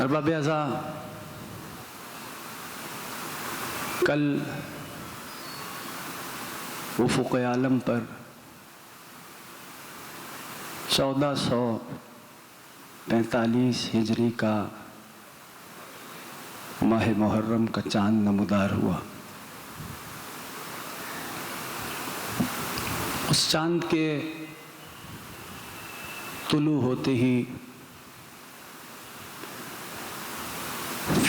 अरबाब अज़ा कल उफ़ुक़ आलम पर 1445 हिजरी का माह मुहर्रम का चांद नमूदार हुआ। उस चांद के तुलू होते ही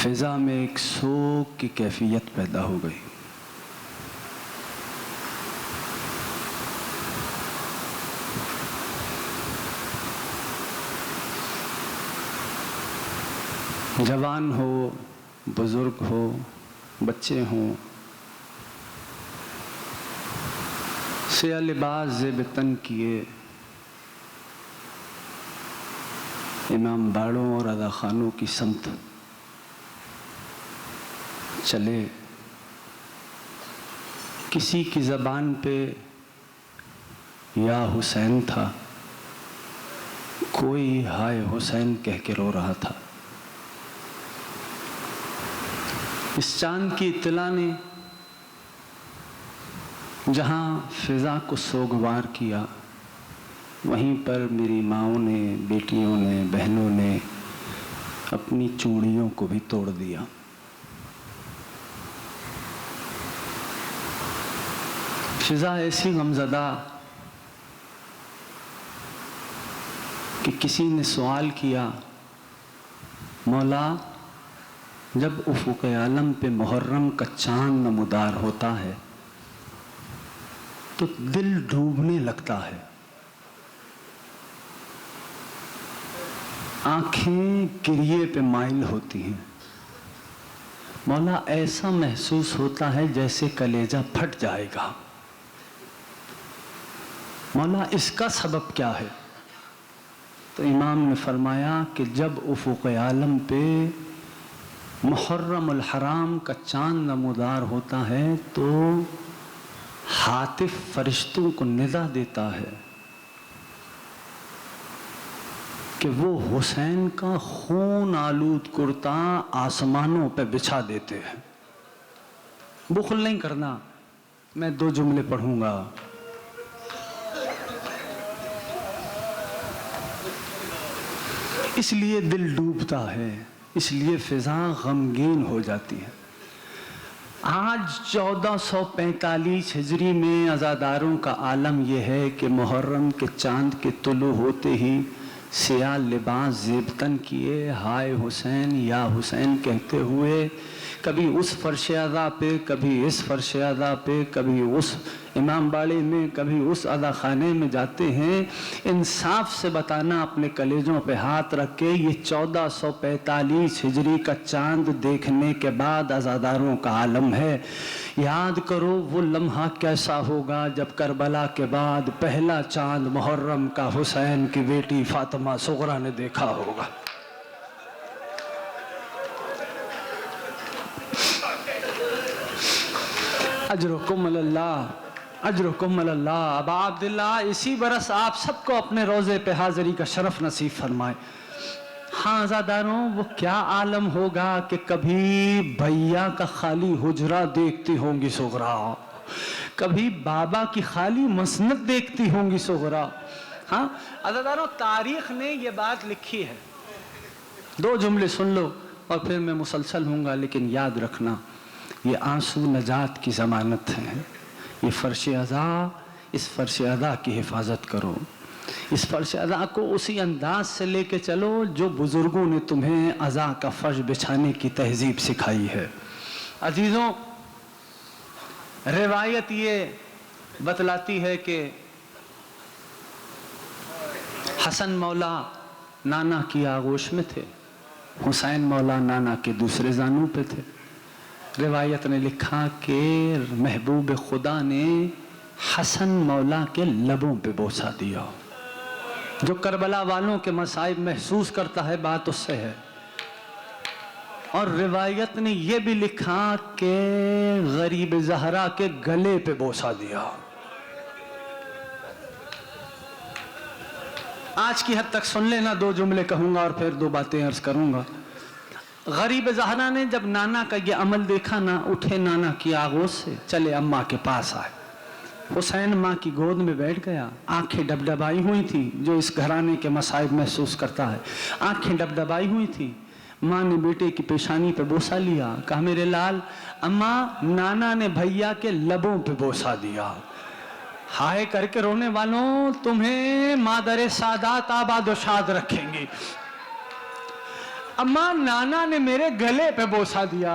फिजा में एक शोक की कैफियत पैदा हो गई। जवान हो, बुजुर्ग हो, बच्चे हों, सिया लिबास ज़ेब-ए-तन किए इमाम बाड़ों और अदा खानों की समत चले। किसी की ज़बान पे या हुसैन था, कोई हाय हुसैन कह के रो रहा था। इस चांद की इत्तला ने जहाँ फिज़ा को सोगवार किया, वहीं पर मेरी माँओं ने, बेटियों ने, बहनों ने अपनी चूड़ियों को भी तोड़ दिया। फिज़ा ऐसी गमज़दा कि किसी ने सवाल किया, मौला जब उफ़ुक़ आलम पे मुहर्रम का चाँद नमूदार होता है तो दिल डूबने लगता है, आँखें गिरिए पे माइल होती हैं। मौला ऐसा महसूस होता है जैसे कलेजा फट जाएगा। मौला इसका सबब क्या है? तो इमाम ने फरमाया कि जब उफ़ुक़ आलम पे मुहर्रमुल हराम का चाँद नमूदार होता है तो हातिफ फरिश्तों को निदा देता है कि वो हुसैन का खून आलूद कुर्ता आसमानों पे बिछा देते हैं। बुख़ल नहीं करना, मैं 2 जुमले पढ़ूंगा। इसलिए दिल डूबता है, इसलिए फिज़ा गमगीन हो जाती है। आज 1445 हिजरी में अज़ादारों का आलम यह है कि मुहर्रम के चांद के तुलू होते ही सिया लिबास ज़ेब-तन किए हाय हुसैन या हुसैन कहते हुए कभी उस फर्श अज़ा पे, कभी इस फर्श अज़ा पे, कभी उस इमाम बाड़ी में कभी उस अदा खाने में जाते हैं, इंसाफ से बताना अपने कलेजों पे हाथ रख के, ये 1445 हिजरी का चांद देखने के बाद अज़ादारों का आलम है। याद करो वो लम्हा कैसा होगा जब करबला के बाद पहला चांद मुहर्रम का हुसैन की बेटी फातिमा सुगरा ने देखा होगा। अजरुकुम अल्लाह, अजरुकुम अल्लाह। अब अब्दुल्ला इसी बरस आप सबको अपने रोज़े पे हाज़िरी का शरफ नसीब फरमाए। हाँ आज़ादारों, वो क्या आलम होगा कि कभी भैया का खाली हुजरा देखती होंगी सुगरा, कभी बाबा की खाली मसनद देखती होंगी सुगरा। हाँ आज़ादारों, तारीख ने ये बात लिखी है। 2 जुमले सुन लो और फिर मैं मुसलसल हूँगा, लेकिन याद रखना ये आंसू नजात की ज़मानत है। ये फ़र्श अज़ा, इस फ़र्श अज़ा की हिफाजत करो। इस फ़र्श अज़ा को उसी अंदाज से लेके चलो जो बुज़ुर्गों ने तुम्हें अज़ा का फ़र्श बिछाने की तहज़ीब सिखाई है। अजीज़ों, रिवायत ये बतलाती है कि हसन मौला नाना की आगोश में थे, हुसैन मौला नाना के दूसरे जानू पे थे। रिवायत ने लिखा कि महबूब खुदा ने हसन मौला के लबों पे बोसा दिया। जो करबला वालों के मसाइब महसूस करता है, बात उससे है। और रिवायत ने यह भी लिखा कि गरीब ज़हरा के गले पे बोसा दिया। आज की हद तक सुन लेना, 2 जुमले कहूंगा और फिर 2 बातें अर्ज करूंगा। गरीब ज़हरा ने जब नाना का ये अमल देखा ना, उठे नाना की आगोश से, चले अम्मा के पास आए। हुसैन माँ की गोद में बैठ गया। आंखें डबडबाई हुई थी, जो इस घराने के मसाइब महसूस करता है, आंखें डबडबाई हुई थी। माँ ने बेटे की पेशानी पे बोसा लिया, कहा मेरे लाल, अम्मा नाना ने भैया के लबों पे बोसा दिया। हाय करके रोने वालों, तुम्हें मादरे सादात आबाद शाद रखेंगी। अम्मा नाना ने मेरे गले पे बोसा दिया।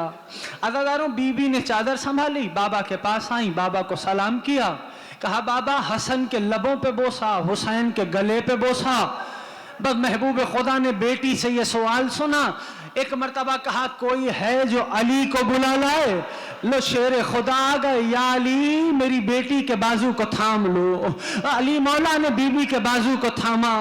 अज़ादारों, बीबी ने चादर संभाली, बाबा के पास आई, बाबा को सलाम किया, कहा बाबा हसन के लबों पे बोसा, हुसैन के गले पे बोसा। बस महबूब खुदा ने बेटी से ये सवाल सुना। एक मर्तबा कहा कोई है जो अली को बुला लाए। लो शेर खुदा आ गए, या अली मेरी बेटी के बाजू को थाम लो। अली मौला ने बीबी के बाजू को थामा।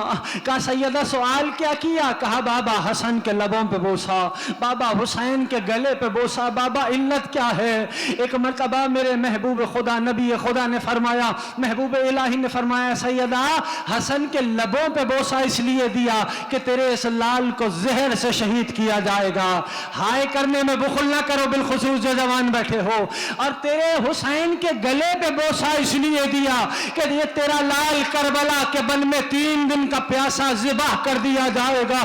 कहा सैयदा सवाल क्या किया? कहा बाबा हसन के लबों पे बोसा, बाबा हुसैन के गले पे बोसा। बाबा इल्लत क्या है? एक मर्तबा मेरे महबूब खुदा नबी खुदा ने फरमाया, महबूब इलाही ने फरमाया, सैयदा हसन के लबों पे बोसा इसलिए दिया कि तेरे इस लाल को जहर से शहीद किया जाएगा। हाय करने में बुखल ना करो, बिलखुसूस जो जवान बैठे हो। और तेरे हुसैन के गले पे बोसा इसलिए दिया कि ये तेरा लाल करबला के बन में 3 दिन का प्यासा ज़िबाह कर दिया जाएगा।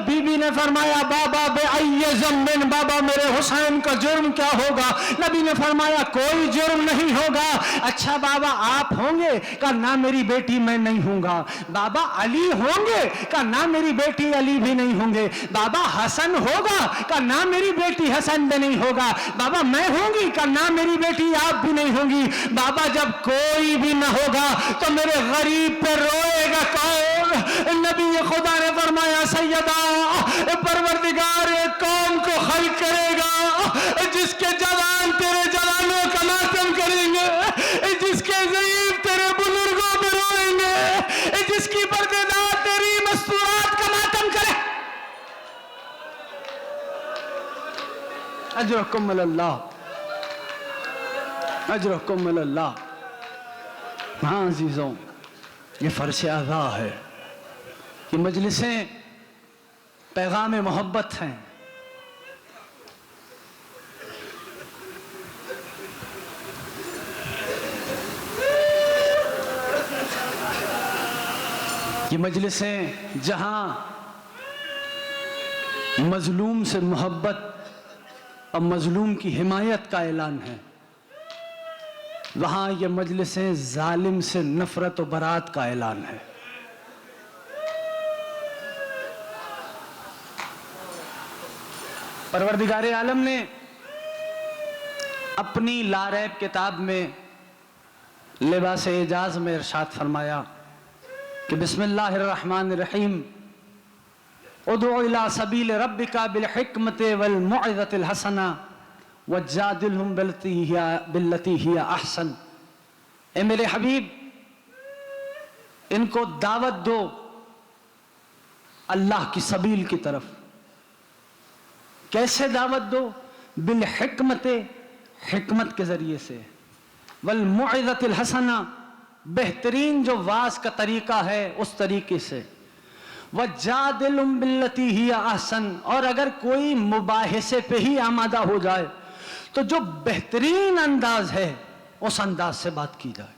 बीबी ने फरमाया बाबा बेअय्ये ज़म्बिन, बाबा मेरे हुसैन का जुर्म क्या होगा? नबी ने फरमाया कोई जुर्म नहीं होगा। अच्छा बाबा आप होंगे? का ना मेरी बेटी मैं नहीं हूंगा। बाबा अली होंगे? का ना मेरी बेटी अली भी नहीं होंगे। बाबा हसन होगा? का ना मेरी बेटी हसन भी नहीं होगा। बाबा मैं होंगी? का ना मेरी बेटी आप भी नहीं होंगी। बाबा जब कोई भी ना होगा तो मेरे गरीब पे रोएगा कौन? नबी खुदा ने फरमाया सैयदा परवरदिगार कौम को खल करेगा जिसके जवान तेरे जवानों का मातम करेंगे, जिसके ज़ईफ़ तेरे बुजुर्गों पे रोएंगे, जिसकी पर्देदार तेरी मस्तूरात का मातम करे। अजरकुम अल्लाह, अजरकुम अल्लाह। हाँ अजीज़ों, ये फर्श आज़ा है, ये मजलिसें पैगाम मोहब्बत हैं। ये मजलिसें जहां मजलूम से मोहब्बत और मजलूम की हिमायत का ऐलान है, वहां ये मजलिसें जालिम से नफरत और बरात का ऐलान है। परवरदिगारे आलम ने अपनी लारैब किताब में लिबास एजाज में इरशाद फरमाया कि बिस्मिल्लाहिर्रहमानिर्रहीम उदउ इला सबील रब्बिका बिल हिकमति वल मौइज़तिल हसना वजादिलहुम बिल्लती हिया अहसन। ए मेरे हबीब, इनको दावत दो अल्लाह की सबील की तरफ। कैसे दावत दो? बिल हिकमते, हिकमत के जरिए से, वल मौइज़तिल हसना, बेहतरीन जो वाज का तरीका है उस तरीके से, वजादिलहुम बिल्लती हिया अहसन, और अगर कोई मुबाहिसे पे ही आमादा हो जाए तो जो बेहतरीन अंदाज है उस अंदाज से बात की जाए।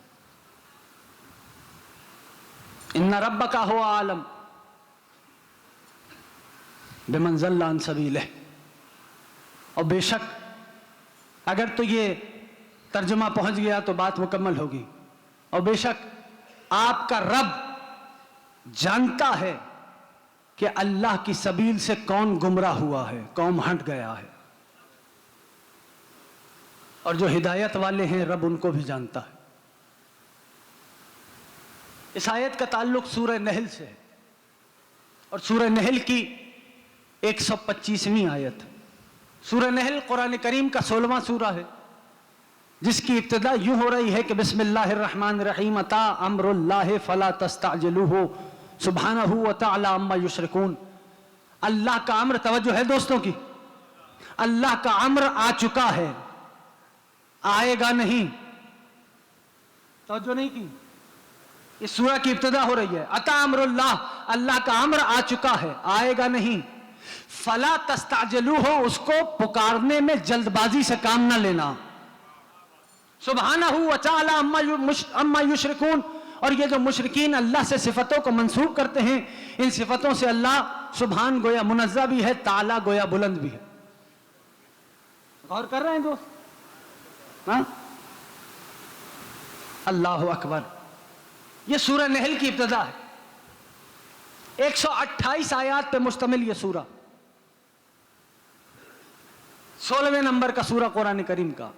इन्ना रब्बका हुवा आलम बिमन ज़ल्ला अन सबीलिह। और बेशक अगर तो ये तर्जुमा पहुंच गया तो बात मुकम्मल होगी। और बेशक आपका रब जानता है कि अल्लाह की सबील से कौन गुमराह हुआ है, कौन हट गया है, और जो हिदायत वाले हैं रब उनको भी जानता है। इस आयत का ताल्लुक सूरह नहल से है और सूरह नहल की 125वीं आयत है। सूरह नहल कुरान करीम का 16वां सूरा है, जिसकी इब्तिदा यूं हो रही है कि बिस्मिल्लाहिर्रहमानिर्रहीम अता अम्रुल्लाहि फला तस्तअजिलूहु सुब्हानहु व तआला अम्मा युशरिकून। अल्लाह का अम्र, तवज्जो है दोस्तों की, अल्लाह का अम्र आ चुका है, आएगा नहीं। तवज्जो नहीं की, इस सूरा की इब्तिदा हो रही है अता अम्रुल्लाह, अल्लाह का अम्र आ चुका है, आएगा नहीं। फला तस्तअजिलूहु, उसको पुकारने में जल्दबाजी से काम ना लेना। सुब्हानहु व तआला अम्मा युशरिकून, और ये जो मुशरिकीन अल्लाह से सिफतों को मंसूब करते हैं, इन सिफतों से अल्लाह सुबहान गोया मुनज़्ज़ह भी है, ताला गोया बुलंद भी है। गौर कर रहे हैं दोस्त? हाँ, अल्लाहु अकबर। ये सूरह नहल की इब्तिदा है, 128 आयात पे मुश्तमिल ये सूरा, 16वें नंबर का सूरा कुरान करीम का।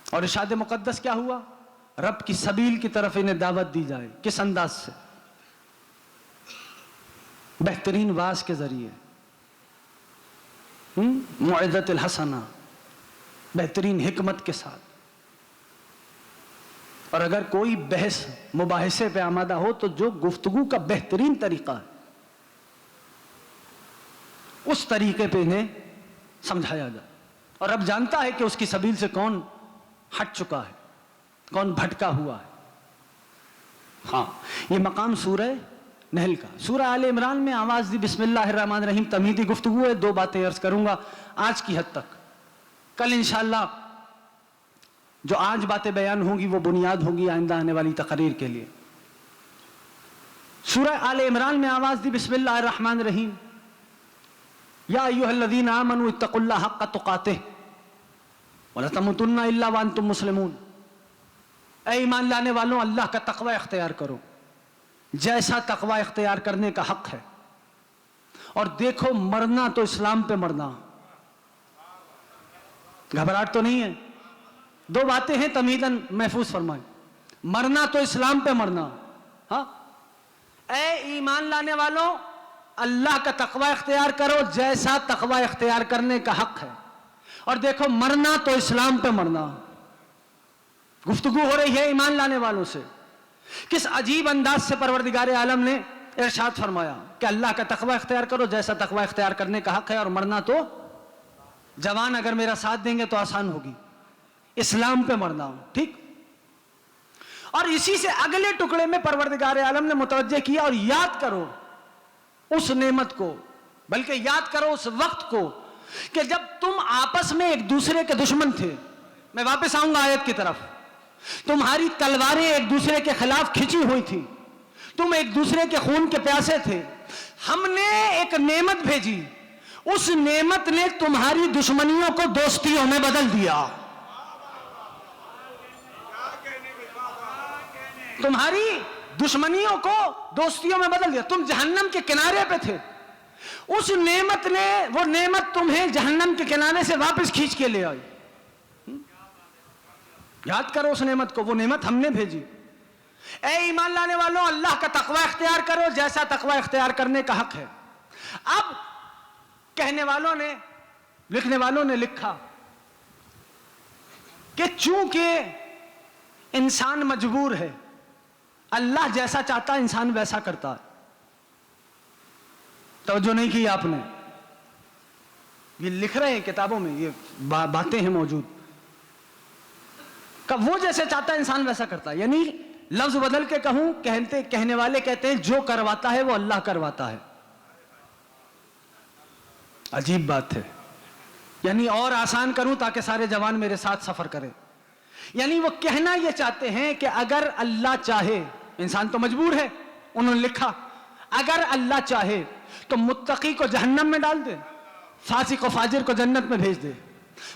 और इरशाद मुकद्दस क्या हुआ? रब की सबील की तरफ इन्हें दावत दी जाए। किस अंदाज से? बेहतरीन वाज के जरिए, मौइज़तुल हसना, बेहतरीन हिकमत के साथ। और अगर कोई बहस मुबाहिसे पे आमादा हो तो जो गुफ्तगू का बेहतरीन तरीका है उस तरीके पे इन्हें समझाया जाए। और रब जानता है कि उसकी सबील से कौन हट चुका है, कौन भटका हुआ है। हाँ, ये मकाम सूरह नहल का। सूरह आले इमरान में आवाज दी बिस्मिल्लाहिर्रहमानिर्रहीम, तमहीदी गुफ्तगू है। 2 बातें अर्ज करूंगा आज की हद तक। कल इंशाअल्लाह जो आज बातें बयान होंगी वो बुनियाद होगी आइंदा आने वाली तकरीर के लिए। सूरह आले इमरान में आवाज दी बिस्मिल्लाहिर्रहमानिर्रहीम, या अय्युहल्लज़ीना आमनू इत्तक़ुल्लाह हक़्क़ तुक़ातिह वला तमूतुन्ना इल्ला व अंतुम मुस्लिमून। ऐ ईमान लाने वालों, अल्लाह का तक़वा इख्तियार करो जैसा तक़वा इख्तियार करने का हक है, और देखो मरना तो इस्लाम पे मरना, घबराहट तो नहीं है। 2 बातें हैं तमीदन महफूज फरमाए, मरना तो इस्लाम पे मरना। हाँ, ऐ ईमान लाने वालों, अल्लाह का तक़वा इख्तियार करो जैसा तक़वा इख्तियार करने का हक है, और देखो मरना तो इस्लाम पे मरना। गुफ्तगू हो रही है ईमान लाने वालों से। किस अजीब अंदाज से परवरदिगार आलम ने इरशाद फरमाया कि अल्लाह का तक़वा इख्तियार करो जैसा तक़वा इख्तियार करने का हक है, और मरना तो, जवान अगर मेरा साथ देंगे तो आसान होगी, इस्लाम पे मरना। ठीक। और इसी से अगले टुकड़े में परवरदिगार आलम ने मुतवज्जे किया, और याद करो उस नेमत को, बल्कि याद करो उस वक्त को कि जब तुम आपस में एक दूसरे के दुश्मन थे। मैं वापस आऊंगा आयत की तरफ। तुम्हारी तलवारें एक दूसरे के खिलाफ खिंची हुई थी, तुम एक दूसरे के खून के प्यासे थे। हमने एक नेमत भेजी, उस नेमत ने तुम्हारी दुश्मनियों को दोस्तियों में बदल दिया। तुम्हारी दुश्मनियों को दोस्तियों में बदल दिया। तुम जहन्नम के किनारे पे थे, उस नेमत ने, वो नेमत तुम्हें जहन्नम के किनारे से वापस खींच के ले आई। याद करो उस नेमत को, वो नेमत हमने भेजी। ए ईमान लाने वालों, अल्लाह का तकवा इख्तियार करो जैसा तकवा इख्तियार करने का हक है। अब कहने वालों ने, लिखने वालों ने लिखा कि चूंकि इंसान मजबूर है, अल्लाह जैसा चाहता है इंसान वैसा करता है। तवज्जो नहीं की आपने, ये लिख रहे हैं किताबों में, ये बातें हैं मौजूद। वो जैसे चाहता है इंसान वैसा करता है, यानी लफ्ज बदल के कहूं, कहने वाले कहते हैं जो करवाता है वो अल्लाह करवाता है। अजीब बात है। यानी और आसान करूं ताकि सारे जवान मेरे साथ सफर करें। यानी वो कहना ये चाहते हैं कि अगर अल्लाह चाहे, इंसान तो मजबूर है, उन्होंने लिखा अगर अल्लाह चाहे तो मुत्तकी को जहन्नम में डाल दे, फासिक और फाजिर को जन्नत में भेज दे।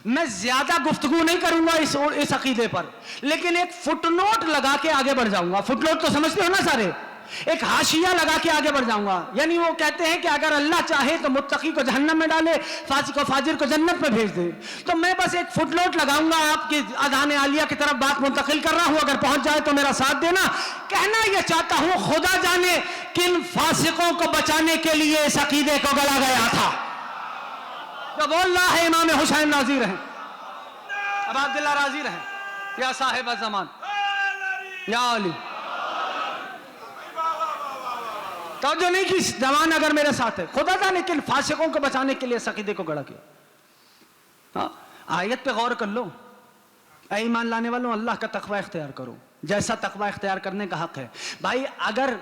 मैं ज्यादा गुफ्तगू नहीं करूंगा इस अकीदे पर, लेकिन एक फुटनोट लगा के आगे बढ़ जाऊंगा। फुटनोट तो समझते हो ना सारे, एक हाशिया लगा के आगे बढ़ जाऊंगा। यानी वो कहते हैं कि अगर अल्लाह चाहे तो मुत्तकी को जहन्नम में डाले, फासिक और फाजिर को जन्नत में भेज दे। तो मैं बस एक फुटनोट लगाऊंगा, आपकी अज़ान आलिया की तरफ बात मुंतकिल कर रहा हूं, अगर पहुंच जाए तो मेरा साथ देना। कहना यह चाहता हूं, खुदा जाने किन फासिकों को बचाने के लिए इस अकीदे को गला गया था। जो बोल रहा है इमाम हुसैन नाज़ी रहे, अब अब्दुल्ला राज़ी रहे, या साहिब ज़मान, या अली। तो जो नहीं कि जवान अगर मेरे साथ है, खुदा जाने किन फासिकों को बचाने के लिए इस अकीदे को गड़ा किया। आयत पे गौर कर लो, ऐ ईमान लाने वालों, अल्लाह का तकवा इख्तियार करो जैसा तकवा इख्तियार करने का हक है। भाई अगर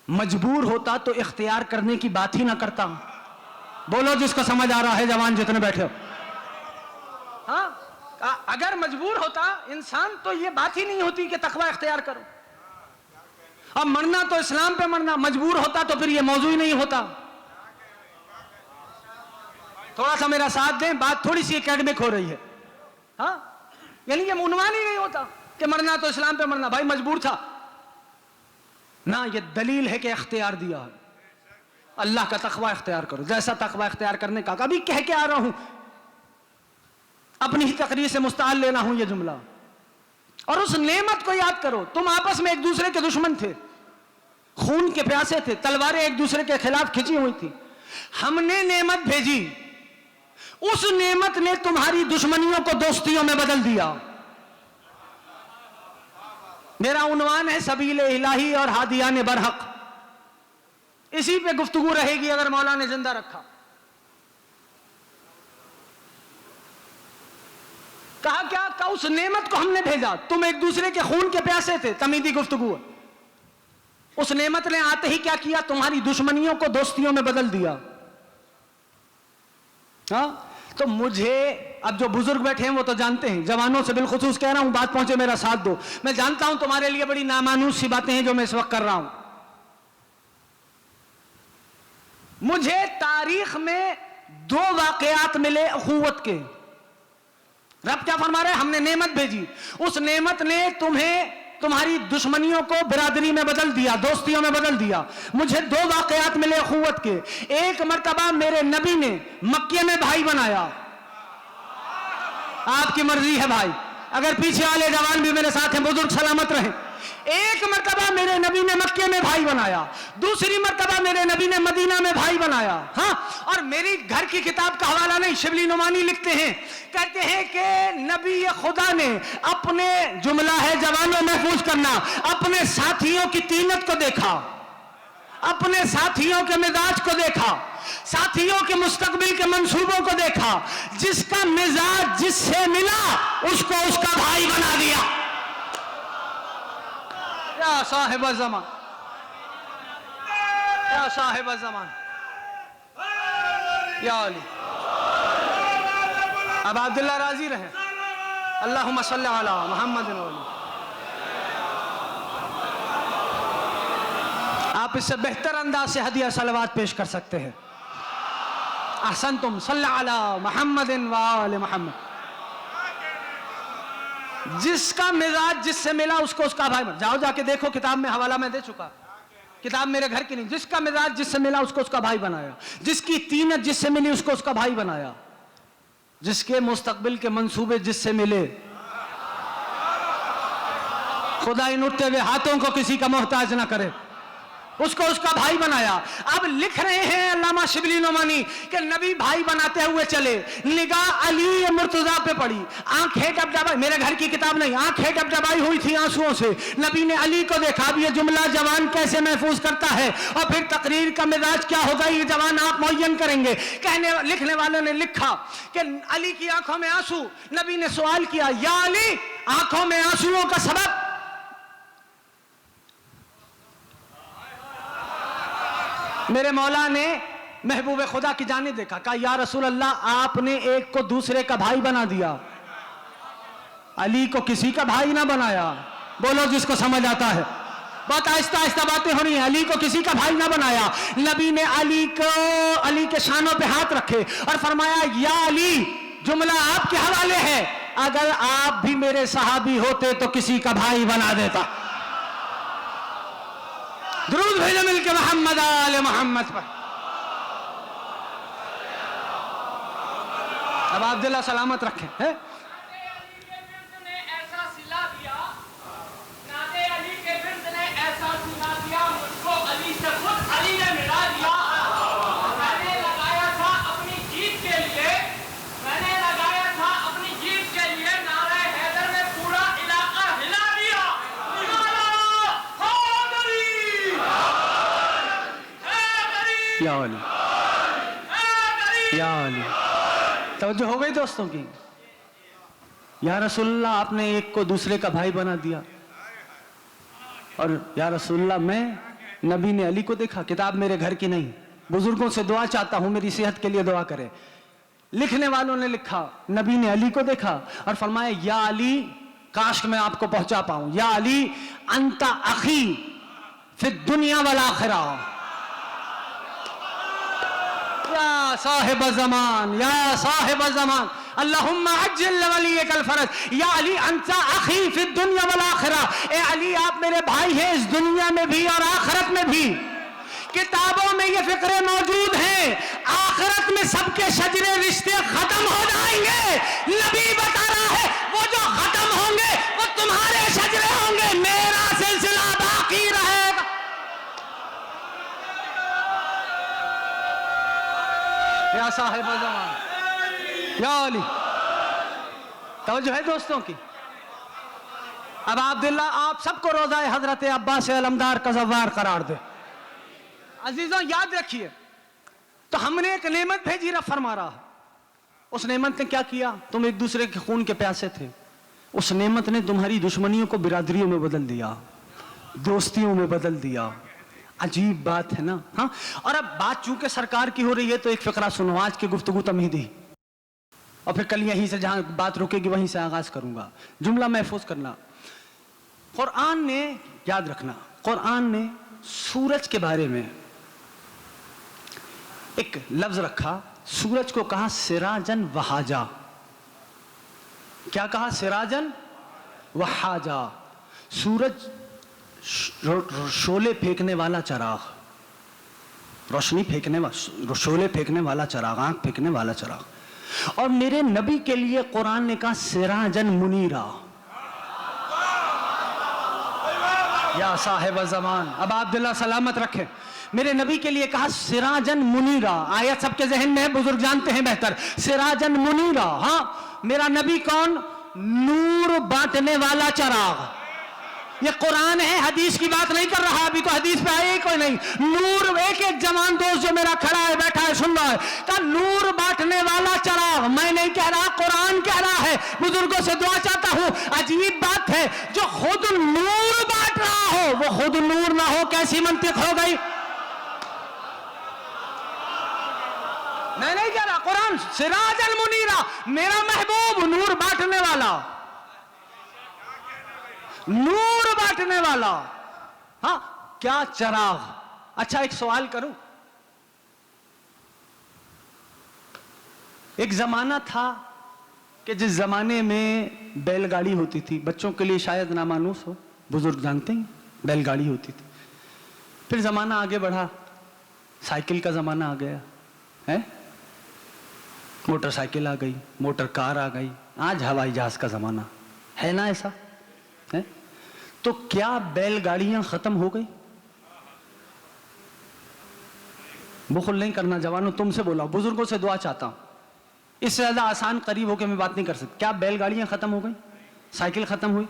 मजबूर होता तो इख्तियार करने की बात ही ना करता। बोलो जिसको समझ आ रहा है, जवान जितने बैठे हो। हाँ, अगर मजबूर होता इंसान तो ये बात ही नहीं होती कि तकवा इख्तियार करो। अब मरना तो इस्लाम पे मरना, मजबूर होता तो फिर ये मौजू ही नहीं होता। थोड़ा सा मेरा साथ दें, बात थोड़ी सी एकेडमिक हो रही है। हाँ, यानी ये उन्वान ही नहीं होता कि मरना तो इस्लाम पे मरना। भाई मजबूर था ना, ये दलील है कि इख्तियार दिया है। अल्लाह का तकवा इख्तियार करो जैसा तकवा इख्तियार करने का। अभी कह के आ रहा हूं, अपनी ही तकरीर से मुस्ताल लेना हूं ये जुमला। और उस नेमत को याद करो, तुम आपस में एक दूसरे के दुश्मन थे, खून के प्यासे थे, तलवारें एक दूसरे के खिलाफ खिंची हुई थी। हमने नेमत भेजी, उस नेमत ने तुम्हारी दुश्मनियों को दोस्तियों में बदल दिया। मेरा उन्वान है सबीले इलाही और हादियाने बरहक। इसी पे गुफ्तगू रहेगी अगर मौला ने जिंदा रखा। कहा क्या? कहा उस नेमत को हमने भेजा, तुम एक दूसरे के खून के प्यासे थे। तमीदी गुफ्तगू है। उस नेमत ने आते ही क्या किया? तुम्हारी दुश्मनियों को दोस्तियों में बदल दिया। हाँ, तो मुझे अब जो बुजुर्ग बैठे हैं वो तो जानते हैं, जवानों से बिलखुसूस कह रहा हूं, बात पहुंचे मेरा साथ दो। मैं जानता हूं तुम्हारे लिए बड़ी नामानूस सी बातें हैं जो मैं इस वक्त कर रहा हूं। मुझे तारीख में 2 वाकयात मिले अखुवत के। रब क्या फरमा रहे हैं? हमने नेमत भेजी, उस नेमत ने तुम्हें तुम्हारी दुश्मनियों को बिरादरी में बदल दिया, दोस्तियों में बदल दिया। मुझे 2 वाकयात मिले अखुवत के। एक मर्तबा मेरे नबी ने मक्के में भाई बनाया। आपकी मर्जी है भाई, अगर पीछे वाले जवान भी मेरे साथ हैं, बुजुर्ग सलामत रहें। एक मर्तबा मेरे नबी ने मक्के में भाई बनाया, दूसरी मर्तबा मेरे नबी ने मदीना में भाई बनाया। हाँ, और मेरी घर की किताब का हवाला नहीं, शिबली नुमानी लिखते हैं, कहते हैं कि नबी खुदा ने अपने, जुमला है जवानों महफूज करना, अपने साथियों की तीनत को देखा, अपने साथियों के मिजाज को देखा, साथियों के मुस्तकबिल के मंसूबों को देखा। जिसका मिजाज जिससे मिला उसको उसका भाई बना दिया। या साहिब ज़मान, या साहिब ज़मान, या अली। अब अब्दुल्ला राज़ी रहे, अल्लाहुम्मा सल्ली अला मुहम्मद व अली। आप इससे बेहतर अंदाज से हदिया सलवात पेश कर सकते हैं। अहसनतुम, सल्ली अला मुहम्मद व आले मुहम्मद। जिसका मिजाज जिससे मिला उसको उसका भाई बना। जाओ जाके देखो, किताब में हवाला मैं दे चुका, किताब मेरे घर की नहीं। जिसका मिजाज जिससे मिला उसको उसका भाई बनाया, जिसकी तीनत जिससे मिली उसको उसका भाई बनाया, जिसके मुस्तकबिल के मंसूबे जिससे मिले खुदा इन उठते हुए हाथों को किसी का मोहताज ना करे, उसको उसका भाई बनाया। अब लिख रहे हैं अल्लामा शिबली नोमानी कि नबी भाई बनाते हुए चले, निगाह अली मुर्तजा पे पड़ी, आंखें डबडबाई, मेरे घर की किताब नहीं, आंखें डबडबाई हुई थी आंसुओं से। नबी ने अली को देखा। अब ये जुमला जवान कैसे महफूज करता है और फिर तकरीर का मिजाज क्या होगा, ये जवान आप मुअय्यन करेंगे। लिखने वालों ने लिखा कि अली की आंखों में आंसू। नबी ने सवाल किया, या अली, आंखों में आंसुओं का सबब? मेरे मौला ने महबूब खुदा की जाने देखा, कहा या रसूल अल्लाह, आपने एक को दूसरे का भाई बना दिया, अली को किसी का भाई ना बनाया। बोलो जिसको समझ आता है, बहुत आहिस्ता आहिस्ता बातें हो रही हैं। अली को किसी का भाई ना बनाया। नबी ने अली के शानों पे हाथ रखे और फरमाया, या अली, जुमला आपके हवाले है, अगर आप भी मेरे सहाबी होते तो किसी का भाई बना देता। दुरूद भेजो मिलके मोहम्मद आले मोहम्मद पर। अब अब्दुल्ला सलामत रखें है। या अली, या अली, तवज्जो हो गई दोस्तों की। या रसूलुल्लाह, आपने एक को दूसरे का भाई बना दिया। और या रसूलुल्लाह, मैं, नबी ने अली को देखा, किताब मेरे घर की नहीं, बुजुर्गों से दुआ चाहता हूं, मेरी सेहत के लिए दुआ करें। लिखने वालों ने लिखा, नबी ने अली को देखा और फरमाया, या अली, काश मैं आपको पहुंचा पाऊं, या अली, अंता अखी फिर दुनिया वल आखिरा, या साहिब ज़मान, या साहिब ज़मान, अल्लाहुम्मा अज्जिल वलियकल फरज, या अली अंता अखी फिद दुनिया वल आखिरा। ए अली, आप मेरे भाई हैं इस दुनिया में भी और आखिरत में भी। किताबों में ये फिक्रे मौजूद हैं, आखिरत में सबके शजरे रिश्ते खत्म हो जाएंगे। नबी बता रहा है, वो जो खत्म होंगे वो तुम्हारे शजरे होंगे, मेरा सिलसिला बाकी रहेगा। या साहिब ज़मान, या अली, तवज्जो है दोस्तों की। अब अब्दुल्ला, आप सबको रोज़ा हजरत अब्बास अलमदार का ज़व्वार करार दे। अजीजों, याद रखिए, तो हमने एक नेमत भेजी, रब फरमा रहा है, उस नेमत ने क्या किया, तुम एक दूसरे के खून के प्यासे थे, उस नेमत ने तुम्हारी दुश्मनियों को बिरादरियों में बदल दिया, दोस्तियों में बदल दिया। अजीब बात है ना। हाँ, और अब बात चूंकि सरकार की हो रही है तो एक फिक्रा सुनो, आज की गुफ्तगू तमहीदी, और फिर कल यहीं से जहां बात रुकेगी वहीं से आगाज करूंगा। जुमला महफूज करना, कुरान ने, याद रखना, कुरान ने सूरज के बारे में एक लफ्ज रखा, सूरज को कहा सिराजन वहाजा। क्या कहा? सिराजन वहाजा। सूरज शोले फेंकने वाला चराग, रोशनी फेंकने वाला, शोले फेंकने वाला चराग, आंख फेंकने वाला चराग। और मेरे नबी के लिए कुरान ने कहा सिराजन मुनीरा। या साहिब ज़मान, अब अब्दुल्ला सलामत रखे, मेरे नबी के लिए कहा सिराजन मुनीरा। आयत सबके जहन में है, बुजुर्ग जानते हैं बेहतर। सिराजन मुनीरा, हाँ, मेरा नबी कौन? नूर बांटने वाला चराग। ये कुरान है, हदीस की बात नहीं कर रहा, अभी तो हदीस पे आए कोई नहीं। नूर, एक एक जवान दोस्त जो मेरा खड़ा है, बैठा है, सुन रहा है, का नूर बांटने वाला चराग। मैं नहीं कह रहा, कुरान कह रहा है। बुजुर्गों से दुआ चाहता हूं, अजीब बात है, जो खुद नूर बांट रहा हो वो खुद नूर ना हो, कैसी मंतिक हो गई? मैं नहीं कह रहा, कुरान सिराजल मुनीरा, मेरा महबूब नूर बांटने वाला, नूर बांटने वाला। हाँ, क्या चराग। अच्छा, एक सवाल करूं, एक जमाना था कि जिस जमाने में बैलगाड़ी होती थी, बच्चों के लिए शायद नामानूस हो, बुजुर्ग जानते हैं, बैलगाड़ी होती थी। फिर जमाना आगे बढ़ा, साइकिल का जमाना आ गया है, मोटरसाइकिल आ गई, मोटर कार आ गई, आज हवाई जहाज का जमाना है ना, ऐसा है। तो क्या बैलगाड़ियां खत्म हो गई? बुखल नहीं करना जवानों, तुमसे बोला, बुजुर्गों से दुआ चाहता हूं। इससे ज्यादा आसान करीब होकर मैं बात नहीं कर सकता। क्या बैलगाड़ियां खत्म हो गई? साइकिल खत्म हुई?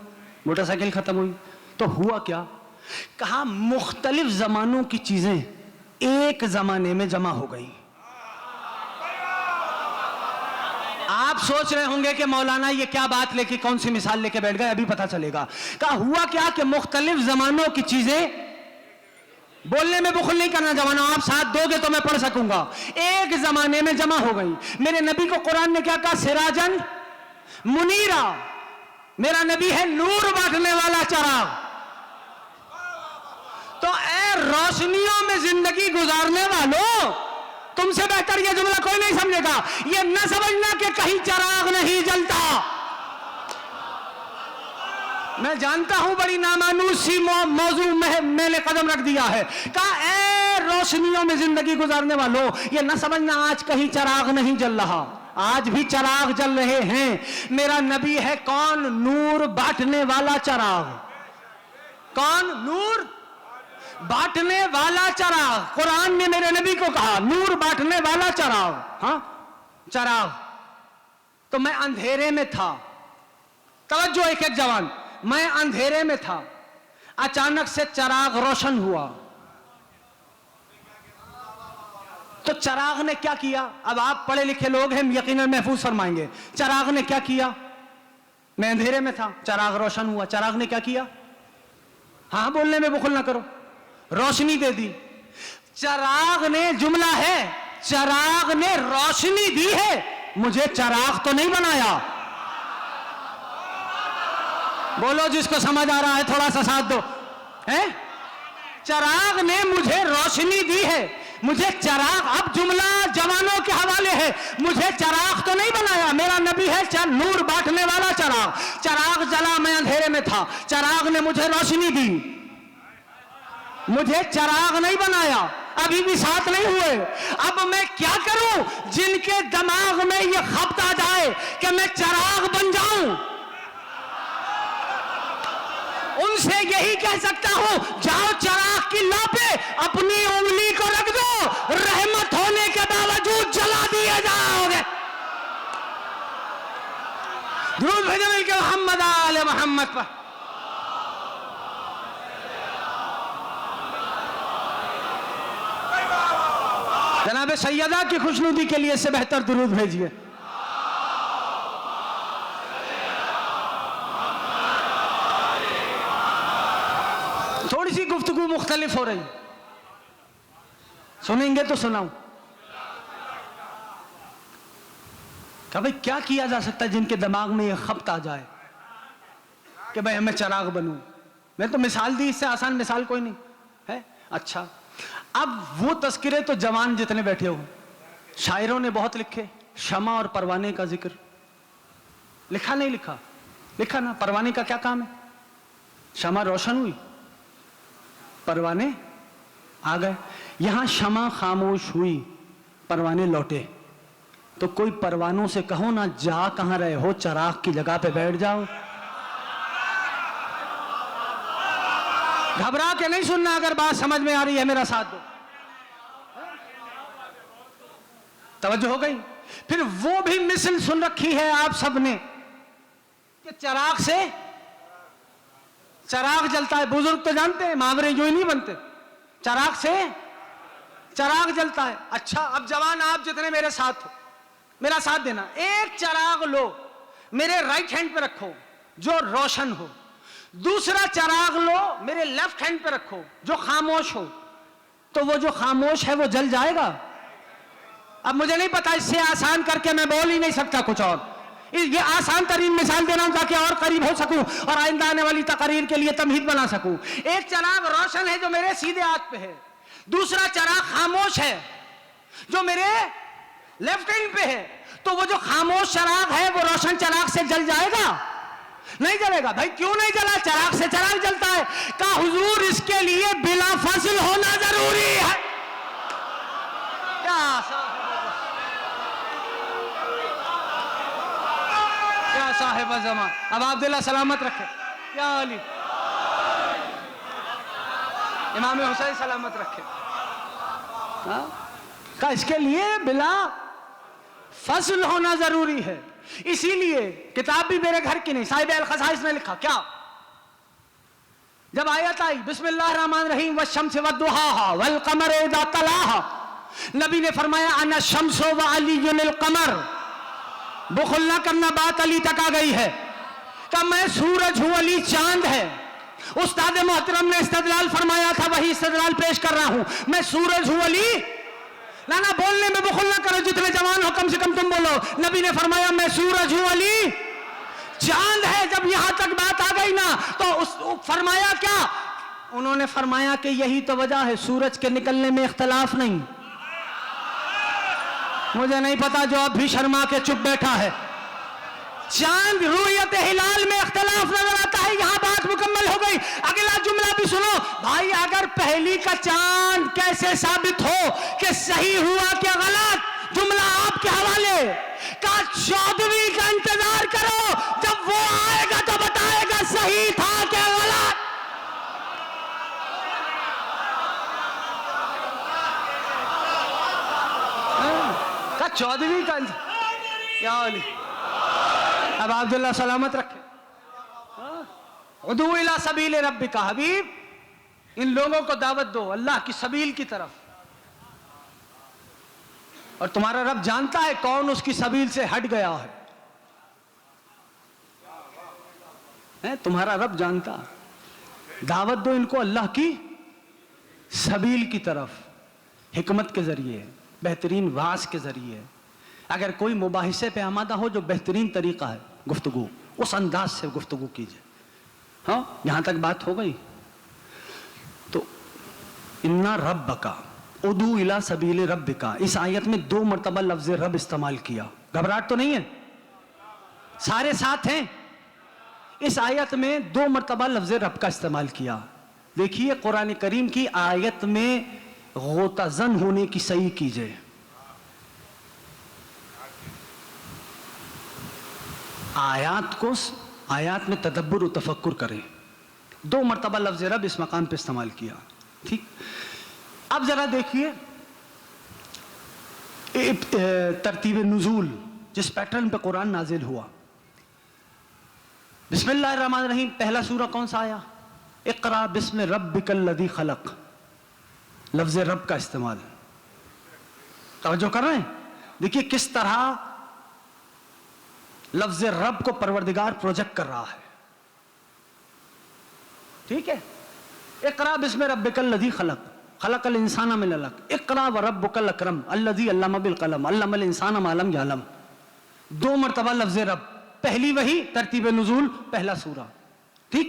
मोटरसाइकिल खत्म हुई? तो हुआ क्या? कहा मुख्तलिफ जमानों की चीजें एक जमाने में जमा हो गई। आप सोच रहे होंगे कि मौलाना ये क्या बात लेके, कौन सी मिसाल लेके बैठ गए, अभी पता चलेगा। कहा हुआ क्या कि मुख्तलिफ जमानों की चीजें, बोलने में बुखल नहीं करना जवानों, आप साथ दोगे तो मैं पढ़ सकूंगा, एक जमाने में जमा हो गई। मेरे नबी को कुरान ने क्या कहा? सिराजन मुनीरा, मेरा नबी है नूर बांटने वाला चराग। तो ए रोशनियों में जिंदगी गुजारने वालों, तुमसे बेहतर यह जुमला कोई नहीं समझेगा। यह न समझना कि कहीं चराग नहीं जलता। मैं जानता हूं बड़ी नामानूसी मौजू में मैंने कदम रख दिया है। कहा ए रोशनियों में जिंदगी गुजारने वालों, यह न समझना आज कहीं चराग नहीं जल रहा, आज भी चराग जल रहे हैं। मेरा नबी है कौन? नूर बांटने वाला चराग। कौन? नूर बांटने वाला चराग। कुरान ने मेरे नबी को कहा नूर बांटने वाला चराग। हाँ, चराग। तो मैं अंधेरे में था, तवज्जो एक एक जवान, मैं अंधेरे में था, अचानक से चराग रोशन हुआ। तो चराग ने क्या किया? अब आप पढ़े लिखे लोग हैं, यकीनन महफूज फरमाएंगे। चराग ने क्या किया? मैं अंधेरे में था, चराग रोशन हुआ, चराग ने क्या किया? हाँ, बोलने में बुखल ना करो, रोशनी दे दी। चराग ने, जुमला है, चराग ने रोशनी दी है, मुझे चराग तो नहीं बनाया। बोलो जिसको समझ आ रहा है थोड़ा सा साथ दो। है? चराग ने मुझे रोशनी दी है, मुझे चराग, अब जुमला जवानों के हवाले है, मुझे चराग तो नहीं बनाया। मेरा नबी है नूर बांटने वाला चराग। चराग जला, मैं अंधेरे में था, चराग ने मुझे रोशनी दी, मुझे चराग नहीं बनाया। अभी भी साथ नहीं हुए। अब मैं क्या करूं? जिनके दिमाग में यह खपत आ जाए कि मैं चराग बन जाऊं, उनसे यही कह सकता हूं, जाओ चराग की लौ पे अपनी उंगली को रख दो, रहमत होने के बावजूद जला दिए जाओगे। दुरूद भेजो मिलके मोहम्मद आले मोहम्मद पर। जनाब सैयदा की खुशनुदी के लिए इससे बेहतर दुरूद भेजिए। थोड़ी सी गुफ्तगू मुख्तलिफ हो रही, सुनेंगे तो सुनाऊं। क्या भाई क्या किया जा सकता है जिनके दिमाग में यह खपत आ जाए कि भाई मैं चराग बनूं? मैं तो मिसाल दी, इससे आसान मिसाल कोई नहीं है। अच्छा, अब वो तस्किरे तो जवान जितने बैठे हो, शायरों ने बहुत लिखे, शमा और परवाने का जिक्र लिखा नहीं लिखा? लिखा ना। परवाने का क्या काम है? शमा रोशन हुई, परवाने आ गए। यहां शमा खामोश हुई, परवाने लौटे। तो कोई परवानों से कहो ना, जा कहां रहे हो, चराग की जगह पे बैठ जाओ। घबरा के नहीं सुनना, अगर बात समझ में आ रही है मेरा साथ दो। तवज्जो हो गई? फिर वो भी मिसल सुन रखी है आप सबने कि चराग से चराग जलता है। बुजुर्ग तो जानते हैं, मुहावरे यूं ही नहीं बनते, चराग से चराग जलता है। अच्छा, अब जवान आप जितने मेरे साथ हो, मेरा साथ देना। एक चराग लो, मेरे राइट हैंड पे रखो जो रोशन हो, दूसरा चराग लो मेरे लेफ्ट हैंड पे रखो जो खामोश हो। तो वो जो खामोश है वो जल जाएगा? अब मुझे नहीं पता, इससे आसान करके मैं बोल ही नहीं सकता कुछ और। ये आसान तरीन मिसाल दे रहा हूं ताकि और करीब हो सकूं और आइंदा आने वाली तकरीर के लिए तमहीद बना सकूं। एक चराग रोशन है जो मेरे सीधे हाथ पे है, दूसरा चराग खामोश है जो मेरे लेफ्ट हैंड पे है। तो वो जो खामोश चराग है वो रोशन चराग से जल जाएगा? नहीं जलेगा। भाई क्यों नहीं जला? चराग से चराग जलता है। का हुजूर इसके लिए बिला फजल होना जरूरी है। क्या साहिब ज़मान, अब आप दिल सलामत रखे। क्या अली इमाम हुसैन सलामत रखे। का इसके लिए बिला फजल होना जरूरी है। इसीलिए किताब भी मेरे घर की नहीं, साहिब अल खसाइस ने लिखा क्या, जब आयत आई बिस्मिल्लाहिर्रहमानिर्रहीम वश्शम्सि वद्दुहाहा वल क़मरि इज़ा तलाहा, नबी ने फरमाया अना शम्सु व अलियुल क़मर, बुखल ना करना, बात अली तक आ गई है। कि मैं सूरज हूं, अली चांद है। उस्ताद मोहतरम ने इस्तदलाल फरमाया था, वही इस्तदलाल पेश कर रहा हूं। मैं सूरज हूं, अली ना बोलने में बुखल ना करो, जितने जवान हो कम से कम तुम बोलो। नबी ने फरमाया मैं सूरज हूं, अली चांद है। जब यहां तक बात आ गई ना तो उस फरमाया क्या, उन्होंने फरमाया कि यही तो वजह है सूरज के निकलने में इख्तलाफ नहीं। मुझे नहीं पता जो अब भी शर्मा के चुप बैठा है। चांद रुयत हिलाल में इख्तलाफ नजर आता है, यहां बात मुकम्मल हो गई। अगला जुमला भी सुनो भाई, अगर पहली का चांद कैसे साबित हो कि सही हुआ क्या गलत, जुमला आपके हवाले का 14वीं का इंतजार करो, जब वो आएगा तो बताएगा सही था क्या गलत। का 14वीं का क्या वाली, अब अब्दुल्ला सलामत रखे। उदू इला सबील रब्बिका, हबीब इन लोगों को दावत दो अल्लाह की सबील की तरफ। और तुम्हारा रब जानता है कौन उसकी सबील से हट गया है? तुम्हारा रब जानता। दावत दो इनको अल्लाह की सबील की तरफ, हिकमत के जरिए, बेहतरीन वास के जरिए। अगर कोई मुबाहिसे पे आमादा हो, जो बेहतरीन तरीका है गुफ्तगू, उस अंदाज से गुफ्तगू कीजिए। हाँ, यहां तक बात हो गई। तो इन्ना रब्बका उदू इला सबील रब्बिका, इस आयत में 2 मरतबा लफ्ज रब इस्तेमाल किया। घबराहट तो नहीं है, सारे साथ हैं। इस आयत में 2 मरतबा लफ्ज रब का इस्तेमाल किया। देखिए कुरान करीम की आयत में गोताजन होने की सही कीजिए। आयात में तदब्बुर और तफक्कुर करें। 2 मरतबा लफ्ज रब इस मकाम पे इस्तेमाल किया, ठीक। अब जरा देखिए तरतीब नुज़ूल, जिस पैटर्न पे कुरान नाजिल हुआ। बिस्मिल्लाहिर्रहमानिर्रहीम, पहला सूरा कौन सा आया? इक़रा बिस्मि रब्बिकल लज़ी खलक़, लफ्ज रब का इस्तेमाल। तवज्जो कर रहे हैं? देखिए किस तरह लफ्ज रब को परवरदिगार प्रोजेक्ट कर रहा है, ठीक है। इक़रा बिस्मि रब्बिकल लज़ी खलक़, खलक़ल इंसाना मिन अलक़, इक़रा व रब्बुकल अकरम अल्लज़ी अल्लमा बिल क़लम अल्लमल इंसाना मा लम यअलम। 2 मरतबा लफ्ज रब, पहली वही, तरतीब नुज़ूल पहला सूरा, ठीक।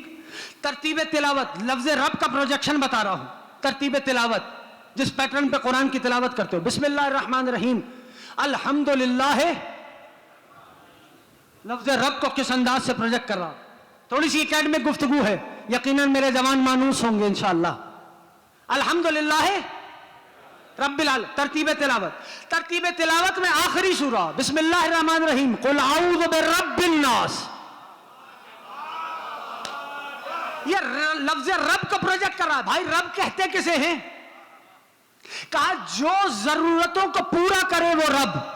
तरतीब तिलावत, लफ्ज रब का प्रोजेक्शन बता रहा हूं। तरतीब तिलावत, जिस पैटर्न पे कुरान की तिलावत करते हो, बिस्मिल्लाहिर्रहमानिर्रहीम, अल्हम्दुलिल्लाह, लफ्ज रब को किस अंदाज से प्रोजेक्ट कर रहा। थोड़ी सी एकेडमिक गुफ्तगू है, यकीनन मेरे जवान मानूस होंगे इंशाअल्लाह। अल्हम्दुलिल्लाह रब्बिल आलमीन, तरतीब तिलावत। तरतीब तिलावत में आखिरी सूरा बिस्मिल्लाहिर्रहमानिर्रहीम, कुल आऊज़ु बिरब्बिन नास, ये लफ्ज रब को प्रोजेक्ट कर रहा है। भाई रब कहते किसे हैं? कहा जो जरूरतों को पूरा करे वो रब।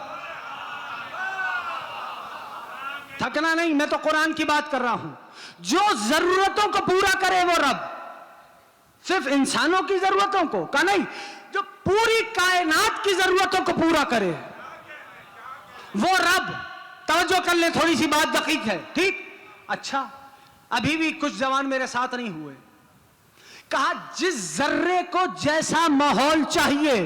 थकना नहीं, मैं तो कुरान की बात कर रहा हूं। जो जरूरतों को पूरा करे वो रब। सिर्फ इंसानों की जरूरतों को का नहीं, जो पूरी कायनात की जरूरतों को पूरा करे वो रब। तवज्जो कर ले, थोड़ी सी बात दकीक है, ठीक। अच्छा, अभी भी कुछ जवान मेरे साथ नहीं हुए। कहा जिस जर्रे को जैसा माहौल चाहिए,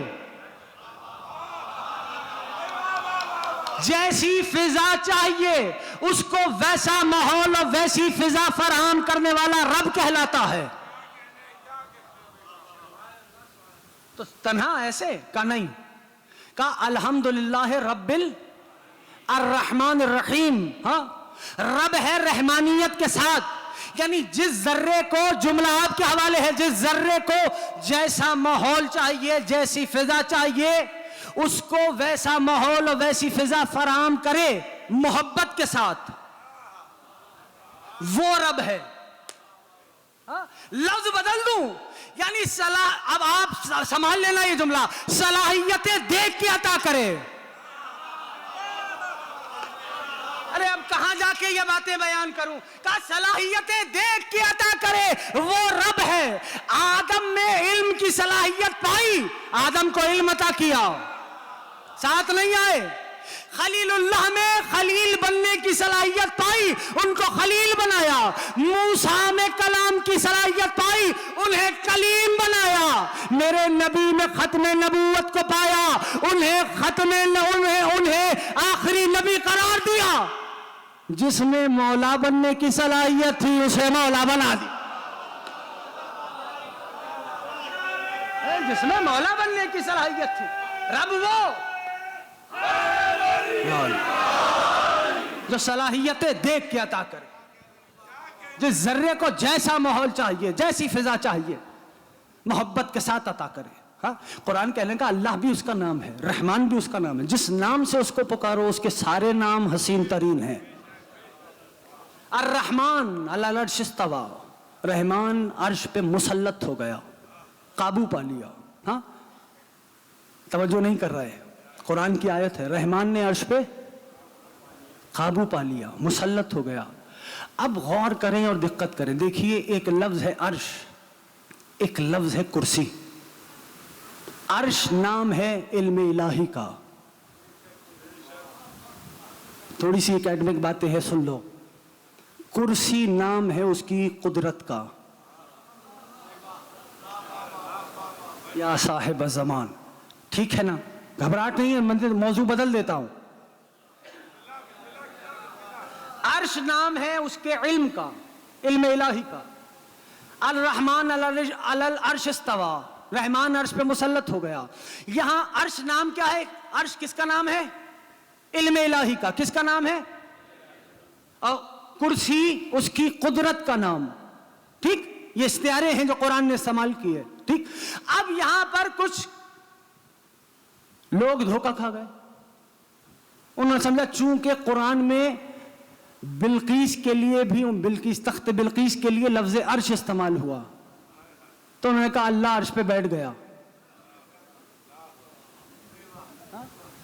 जैसी फिजा चाहिए, उसको वैसा माहौल और वैसी फिजा फराहम करने वाला रब कहलाता है। तो तन्हा ऐसे का नहीं, का अल्हम्दुलिल्लाह रब्बिल अर्रहमानिर रहीम। हाँ, रब है रहमानियत के साथ, यानी जिस जर्रे को, जुमला आपके हवाले है, जिस जर्रे को जैसा माहौल चाहिए, जैसी फिजा चाहिए, उसको वैसा माहौल और वैसी फिजा फराहम करे मोहब्बत के साथ, वो रब है। हाँ? लफ्ज बदल दूं यानी सलाह, अब आप संभाल लेना ये जुमला, सलाहियतें देख के अता करे। अरे अब कहां जाके ये बातें बयान करूं? कहा सलाहियतें देख के अता करे, वो रब है। आदम में इल्म की सलाहियत पाई, आदम को इल्म अता किया, साथ नहीं आए। खलीलुल्लाह में खलील बनने की सलाहियत पाई, उनको खलील बनाया। मूसा में कलाम की सलाहियत पाई, उन्हें कलीम बनाया। मेरे नबी में खत्मे नबूवत को पाया, उन्हें आखिरी नबी करार दिया। जिसमें मौला बनने की सलाहियत थी उसे मौला बना दी। जिसमें मौला बनने की सलाहियत थी, रब वो जो सलाहियतें देख के अता करे, जिस जर्रे को जैसा माहौल चाहिए, जैसी फिजा चाहिए, मोहब्बत के साथ अता करे। हाँ, कुरान कहने का अल्लाह भी उसका नाम है, रहमान भी उसका नाम है। जिस नाम से उसको पुकारो उसके सारे नाम हसीन तरीन हैं। अर्रहमान अलल अर्श इस्तवा, रहमान अर्श पे मुसल्लत हो गया, काबू पा लिया। हाँ, तवज्जो नहीं कर रहे, कुरान की आयत है, रहमान ने अर्श पे काबू पा लिया, मुसल्लत हो गया। अब गौर करें और दिक्कत करें, देखिए एक लफ्ज है अर्श, एक लफ्ज है कुर्सी। अर्श नाम है इल्म इलाही का। थोड़ी सी एकेडमिक बातें हैं, सुन लो। कुर्सी नाम है उसकी कुदरत का, या साहिब ज़मान। ठीक है ना, घबराहट नहीं है, मैं मौजू बदल देता हूं। अर्श नाम है उसके इल्म का, इल्म इलाही का। अल रहमान अलल अर्श इस्तवा, रहमान अर्श पे मुसल्लत हो गया। यहां अर्श नाम क्या है? अर्श किसका नाम है? इल्म इलाही का। किसका नाम है? और कुर्सी उसकी कुदरत का नाम। ठीक, ये इस्तियारे हैं जो कुरान ने इस्तेमाल किए। ठीक, अब यहां पर कुछ लोग धोखा खा गए। उन्होंने समझा चूंकि कुरान में बिल्कीस के लिए भी, बिल्कीस, तख्त बिल्कीस के लिए लफ्ज अर्श इस्तेमाल हुआ, तो उन्होंने कहा अल्लाह अर्श पे बैठ गया।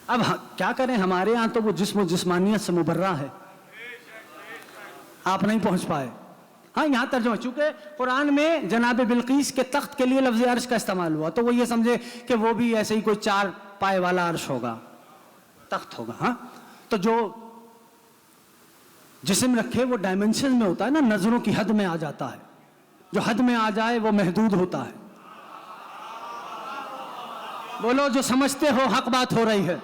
अब क्या करें, हमारे यहां तो वो जिस्म जिस्मानियत से मुबर्रा है, आप नहीं पहुंच पाए। हाँ, यहां तर्जुमा, चूंकि कुरान में जनाब बिल्कीस के तख्त के लिए लफ्ज अर्श का इस्तेमाल हुआ, तो वो ये समझे कि वो भी ऐसे ही कोई 4 पाए वाला अर्श होगा, तख्त होगा। हाँ, तो जो जिस्म रखे वो डायमेंशन में होता है ना, नजरों की हद में आ जाता है। जो हद में आ जाए वो महदूद होता है। बोलो जो समझते हो, हक बात हो रही है।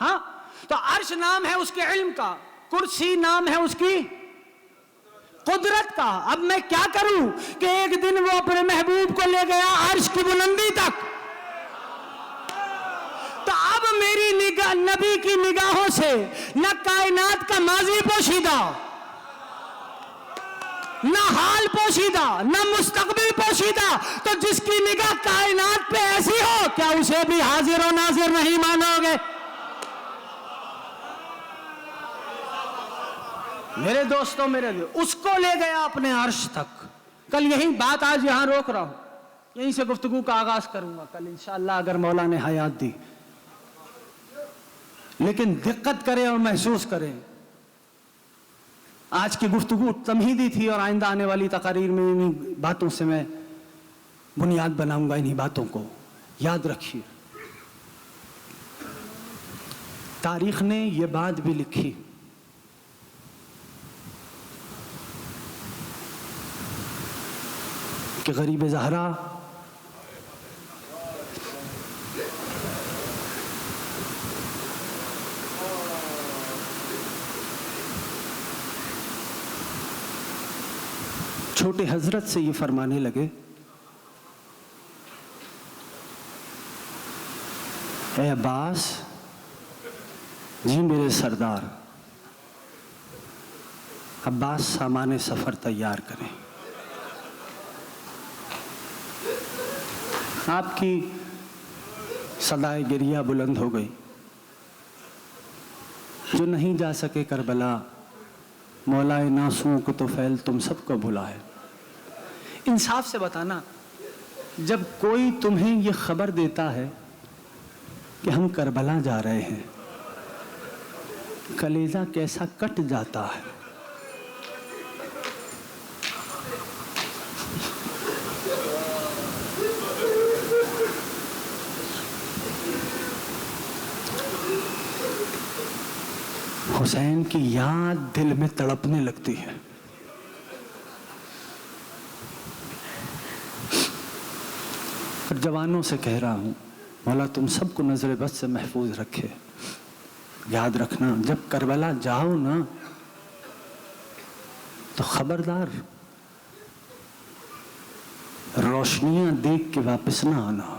हाँ, तो अर्श नाम है उसके इल्म का, कुर्सी नाम है उसकी कुदरत का। अब मैं क्या करूं कि एक दिन वो अपने महबूब को ले गया अर्श की बुलंदी तक, तो अब मेरी निगाह, नबी की निगाहों से न कायनात का माजी पोशीदा, न हाल पोशीदा, न मुस्तकबिल पोशीदा, तो जिसकी निगाह कायनात पे ऐसी हो, क्या उसे भी हाजिर और नाजिर नहीं मानोगे? मेरे दोस्तों, उसको ले गया अपने अर्श तक। कल यही बात आज यहां रोक रहा हूं, यहीं से गुफ्तगू का आगाज करूंगा कल इंशाअल्लाह, अगर मौला ने हयात दी। लेकिन दिक्कत करें और महसूस करें, आज की गुफ्तगू तमहीदी थी और आइंदा आने वाली तकारीर में इन्हीं बातों से मैं बुनियाद बनाऊंगा। इन्हीं बातों को याद रखिए। तारीख ने यह बात भी लिखी कि गरीब ज़हरा छोटे हजरत से ये फरमाने लगे, ए अब्बास जी मेरे सरदार, अब्बास सामाने सफर तैयार करें। आपकी सदाए गिरिया बुलंद हो गई। जो नहीं जा सके करबला, मौलाए नासुओं को तो फैल तुम सबको भुलाए। इंसाफ से बताना, जब कोई तुम्हें ये खबर देता है कि हम करबला जा रहे हैं, कलेजा कैसा कट जाता है। हुसैन की याद दिल में तड़पने लगती है। और जवानों से कह रहा हूं, मौला तुम सबको नजर बद से महफूज रखे। याद रखना, जब करबला जाओ ना तो खबरदार रोशनियां देख के वापस ना आना।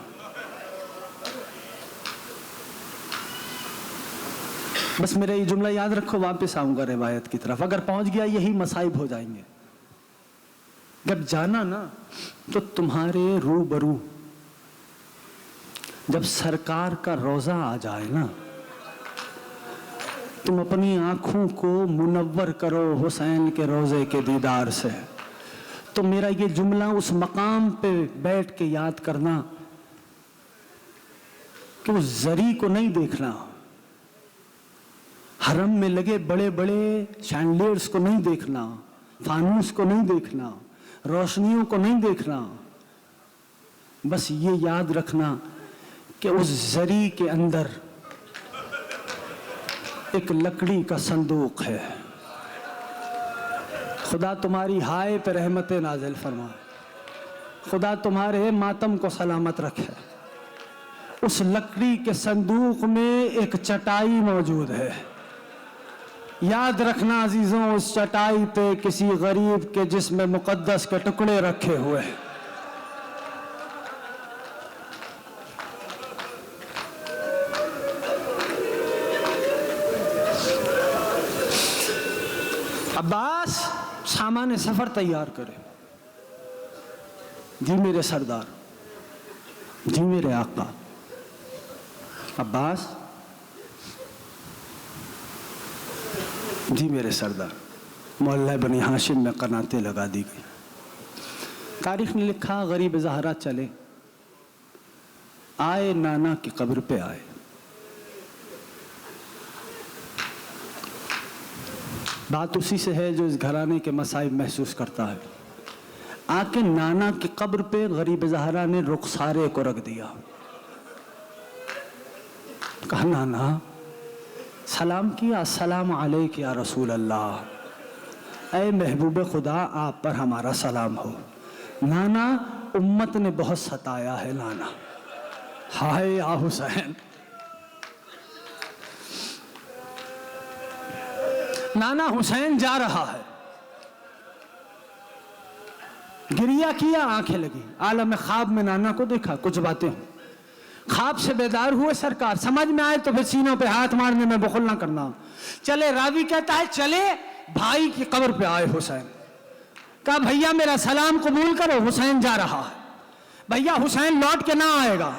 बस मेरा ये जुमला याद रखो, वापस आऊंगा रिवायत की तरफ। अगर पहुंच गया यही मसाइब हो जाएंगे। जब जाना ना तो तुम्हारे रूबरू जब सरकार का रोजा आ जाए ना, तुम अपनी आंखों को मुनव्वर करो हुसैन के रोजे के दीदार से। तो मेरा ये जुमला उस मकाम पे बैठ के याद करना कि उस जरी को नहीं देखना, हरम में लगे बड़े बड़े शैंडलियर्स को नहीं देखना, फानूस को नहीं देखना, रोशनियों को नहीं देखना। बस ये याद रखना कि उस जरी के अंदर एक लकड़ी का संदूक है। खुदा तुम्हारी हाय पे रहमतें नाज़िल फरमाए, खुदा तुम्हारे मातम को सलामत रखे। उस लकड़ी के संदूक में एक चटाई मौजूद है। याद रखना अजीजों, उस चटाई पे किसी गरीब के जिस्म मुकद्दस के टुकड़े रखे हुए हैं। अब्बास सामान सफर तैयार करे। जी मेरे सरदार, जी मेरे आका। अब्बास जी मेरे सरदार। मोहल्ला बनी हाशिम में कनाते लगा दी गई। तारीख ने लिखा, गरीब ज़हरा चले आए, नाना की कब्र पे आए। बात उसी से है जो इस घराने के मसाइब महसूस करता है। आके नाना की कब्र पे गरीब ज़हरा ने रुखसारे को रख दिया। कहा, नाना सलाम किया, अस्सलाम अलैक या रसूल अल्लाह। ऐ महबूब खुदा, आप पर हमारा सलाम हो। नाना उम्मत ने बहुत सताया है नाना। हाय या हुसैन। नाना हुसैन जा रहा है। गिरिया किया, आंखें लगी। आलम ख्वाब में नाना को देखा। कुछ बातें हों, ख्वाब से बेदार हुए सरकार। समझ में आए तो फिर सीनों पे हाथ मारने में बखुल ना करना। चले, रावी कहता है चले भाई की कब्र पे आए हुसैन। कहा, भैया मेरा सलाम कबूल करो, हुसैन जा रहा है। भैया हुसैन लौट के ना आएगा।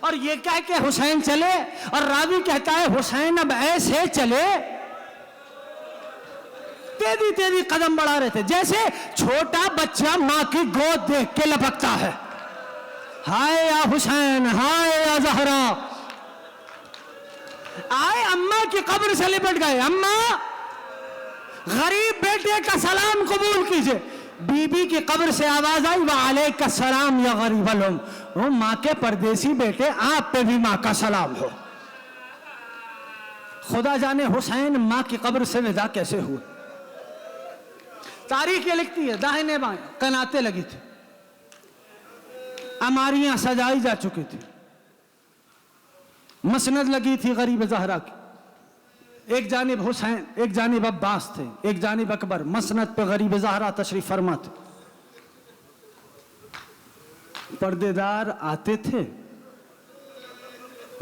और ये कह के हुसैन चले, और रावी कहता है हुसैन अब ऐसे चले, तेजी तेजी कदम बढ़ा रहे थे जैसे छोटा बच्चा मां की गोद देख के लपकता है। हाय या हुसैन, हाय या ज़हरा। आए, अम्मा की कब्र से लिपट गए। अम्मा, गरीब बेटे का सलाम कबूल कीजिए। बीबी की कब्र से आवाज आई, वालेकुम सलाम या गरीब अलम। वो माँ के परदेसी बेटे, आप पे भी माँ का सलाम हो। खुदा जाने हुसैन माँ की कब्र से विदा कैसे हुए। तारीख ये लिखती है, दाहिने बाएं कनाते लगी थी, अमारियां सजाई जा चुकी थी, मसनद लगी थी गरीब ज़हरा की। एक जानिब हुसैन, एक जानिब अब्बास थे, एक जानिब अकबर। मसनद पे गरीब ज़हरा तशरीफ फरमा थे। पर्देदार आते थे,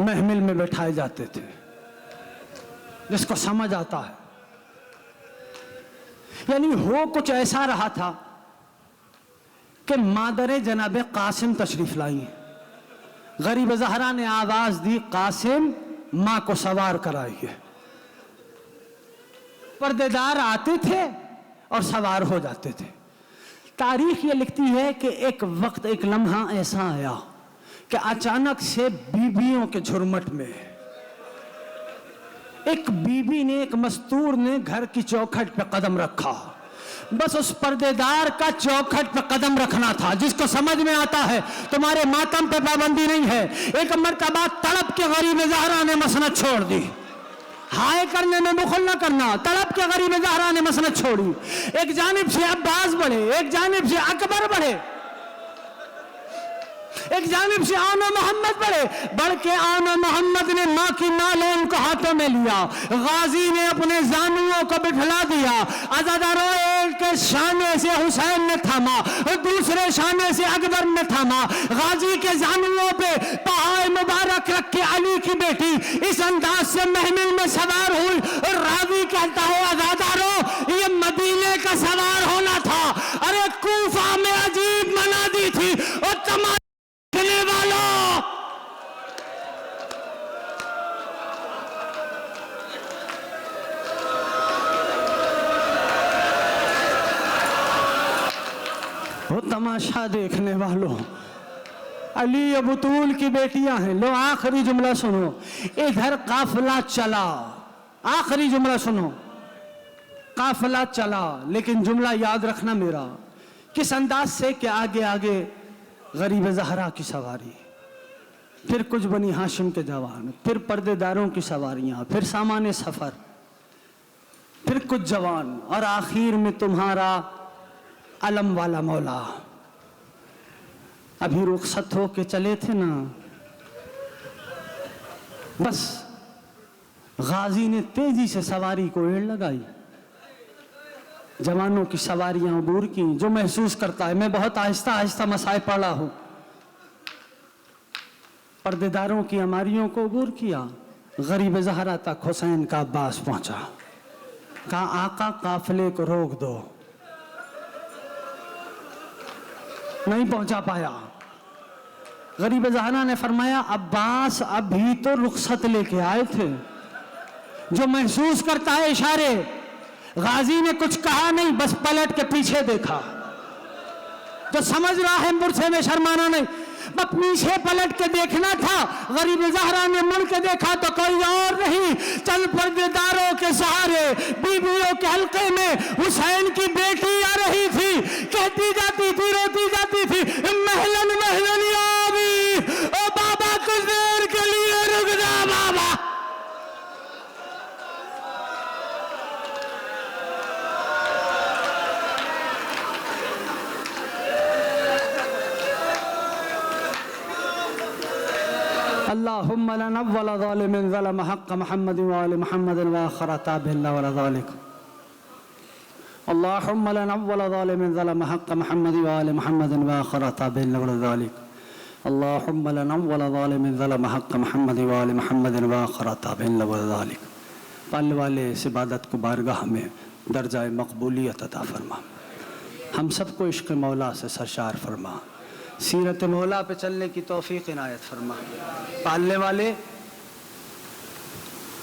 महमिल में बैठाए जाते थे। जिसको समझ आता है, यानी हो कुछ ऐसा रहा था कि मादरे जनाबे कासिम तशरीफ लाई। गरीब ज़हरा ने आवाज दी, कासिम मां को सवार कराइए। पर्देदार आते थे और सवार हो जाते थे। तारीख ये लिखती है कि एक वक्त, एक लम्हा ऐसा आया कि अचानक से बीबियों के झुरमट में एक बीबी ने, एक मस्तूर ने घर की चौखट पे कदम रखा। बस उस पर्देदार का चौखट पे कदम रखना था। जिसको समझ में आता है तुम्हारे मातम पे पाबंदी नहीं है। एक मर्तबा तड़प के गरीब ज़हरा ने मसनद छोड़ दी। हाय करने में बुखल न करना, तड़प के गरीब ज़हरा ने मसनद छोड़ी। एक जानिब से अब्बास बढ़े, एक जानिब से अकबर बढ़े, एक जानिब से आना मोहम्मद बढ़ के आना मोहम्मद ने माँ की नालों को हाथों में लिया। गाजी ने अपने जानुओं को बिठला दिया। अज़ादारों एक शाने से हुसैन ने थामा और दूसरे शाने से अकबर ने थामा। गाजी के जानुओं पे पहाड़ मुबारक रख के अली की बेटी इस अंदाज से महमिल में सवार हुई और रावी कहता है अज़ादारों ये मदीने का सवार होना था। अरे कूफा में अजीब मना दी थी और तमाम वालों वो तमाशा देखने वालों, अली अबूतूल की बेटियां हैं। लो आखिरी जुमला सुनो, इधर काफिला चला। आखिरी जुमला सुनो, काफिला चला, लेकिन जुमला याद रखना मेरा, किस अंदाज से कि आगे आगे गरीब ज़हरा की सवारी, फिर कुछ बनी हाशिम के जवान, फिर पर्देदारों की सवारियां, फिर सामान्य सफर, फिर कुछ जवान, और आखिर में तुम्हारा अलम वाला मौला। अभी रुखसत हो के चले थे ना, बस गाजी ने तेजी से सवारी को एड़ लगाई। जवानों की सवारियां अबूर की। जो महसूस करता है, मैं बहुत आहिस्ता आहिस्ता मसाए पढ़ा हूं, पर्देदारों की अमारियों को अबूर किया। गरीब ज़हरा तक हुसैन का अब्बास पहुंचा। कहा आका काफिले को रोक दो। नहीं पहुंचा पाया। गरीब ज़हरा ने फरमाया अब्बास अभी तो रुखसत लेके आए थे। जो महसूस करता है इशारे। गाजी ने कुछ कहा नहीं, बस पलट के पीछे देखा। जो समझ रहा है मुर्से में शर्माना नहीं, बस पीछे पलट के देखना था। गरीब ज़हरा ने मुड़ के देखा तो कोई और नहीं, चल पर्देदारों के सहारे बीबियों के हल्के में हुसैन की बेटी आ रही थी। कहती जाती थी, रोती जाती थी, महलन महलन या अबी, ओ बाबा कुछ देर के लिए रुक जा बाबा। अल्लाहुम्मा ला नव्वल ज़ालिमिन ज़लम हक़ मुहम्मद व आलि मुहम्मद व आखिर ताबिल्ला व ज़ालिक। अल्लाहुम्मा ला नव्वल ज़ालिमिन ज़लम हक़ मुहम्मद व आलि मुहम्मद व आखिर ताबिल्ला व ज़ालिक। अल्लाहुम्मा ला नव्वल ज़ालिमिन ज़लम हक़ मुहम्मद व आलि मुहम्मद व आखिर ताबिल्ला व ज़ालिक। पालने वाले इस इबादत को बारगाह में दर्जा मकबूलियत अता फरमा। हम सबको इश्क़ मौला से सरशार फरमा। सीरत मौला पे चलने की तौफीक इनायत फरमा। पालने वाले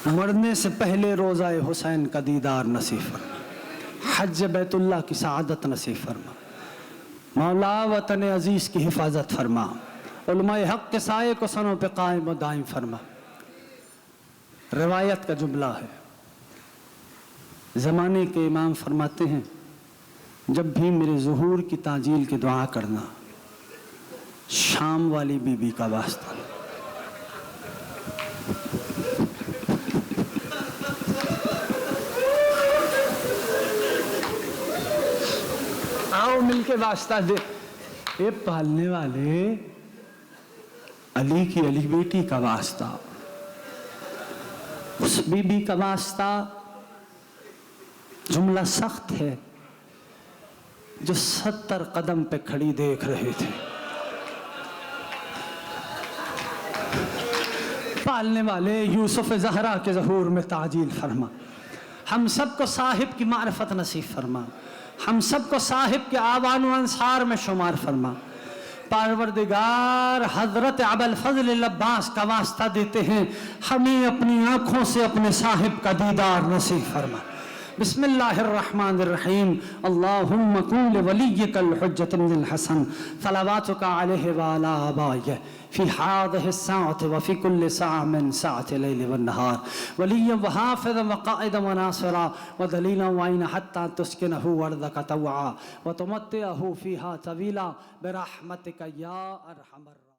मरने से पहले रोज़ाए हुसैन का दीदार नसीब फरमा। हज बैतुल्लाह की सआदत नसीब फरमा। मौला वतन अजीज़ की हिफाजत फरमा। उलमाए हक़ के साए को सनों पे कायम व दायम फरमा। रिवायत का जुमला है, ज़माने के इमाम फरमाते हैं जब भी मेरे ज़ुहूर की ताजील की दुआ करना, शाम वाली बीबी का वास्ता। आओ मिलके वास्ता दे। ये पालने वाले अली की अली बेटी का वास्ता, उस बीबी का वास्ता। जुमला सख्त है, जो 70 कदम पे खड़ी देख रहे थे। पालने वाले यूसुफ ज़हरा के ज़हूर में ताजील फरमा। हम सबको साहिब की मारफत नसीब फरमा। हम सबको साहिब के आवान व अंसार में शुमार फरमा। परवरदिगार हज़रत अबुल फ़ज़ल अब्बास का वास्ता देते हैं, हमें अपनी आँखों से अपने साहिब का दीदार नसीब फरमा। बिस्मिल्लाहिर्रहमानिर्रहीम अल्लाहुम्मा कुल वलिय्यकल हुज्जतुल हसन सलावातुका अलैहि व अला आबाइहि फ़ी हादिहि साअति व फ़ी कुल्लि साअ मिन साअति लैलि वन नहार वलिय्यन व हाफ़िज़न व क़ाइदन व नासिरा व दलीलन व ऐन हत्ता तुस्किनहु अर्दक तवआ व तुमत्तिअहु फ़ीहा तवीला बिरहमतिका या अरहमर